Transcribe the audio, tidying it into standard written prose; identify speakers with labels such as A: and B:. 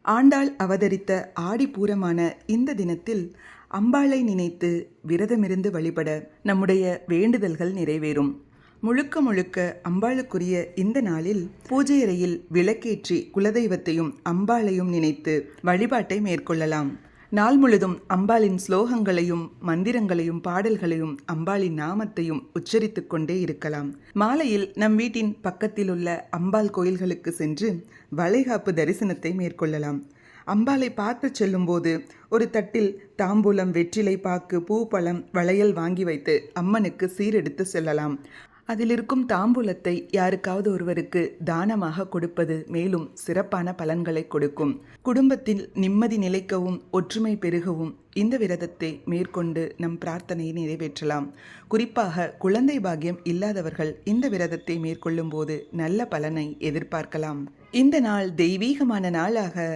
A: ஆண்டாள் அவதரித்த ஆடிப்பூரமான இந்த தினத்தில் அம்பாளை நினைத்து விரதமிருந்து வழிபட நம்முடைய வேண்டுதல்கள் நிறைவேறும். முழுக்க முழுக்க அம்பாளுக்குரிய இந்த நாளில் பூஜை அறையில் விளக்கேற்றி குலதெய்வத்தையும் அம்பாளையும் நினைத்து வழிபாட்டை மேற்கொள்ளலாம். நாள் முழுதும் அம்பாளின் ஸ்லோகங்களையும் மந்திரங்களையும் பாடல்களையும் அம்பாளின் நாமத்தையும் உச்சரித்து கொண்டே இருக்கலாம். மாலையில் நம் வீட்டின் பக்கத்தில் உள்ள அம்பாள் கோயில்களுக்கு சென்று வளைகாப்பு தரிசனத்தை மேற்கொள்ளலாம். அம்பாளை பார்த்து செல்லும்போது ஒரு தட்டில் தாம்பூலம், வெற்றிலை பாக்கு, பூ, பழம், வளையல் வாங்கி வைத்து அம்மனுக்கு சீரெடுத்து செல்லலாம். அதில் இருக்கும் தாம்பூலத்தை யாருக்காவது ஒருவருக்கு தானமாக கொடுப்பது மேலும் சிறப்பான பலன்களை கொடுக்கும். குடும்பத்தில் நிம்மதி நிலைக்கவும் ஒற்றுமை பெருகவும் இந்த விரதத்தை மேற்கொண்டு நம் பிரார்த்தனையை நிறைவேற்றலாம். குறிப்பாக குழந்தை பாக்கியம் இல்லாதவர்கள் இந்த விரதத்தை மேற்கொள்ளும் போது நல்ல பலனை எதிர்பார்க்கலாம். இந்த நாள் தெய்வீகமான நாளாக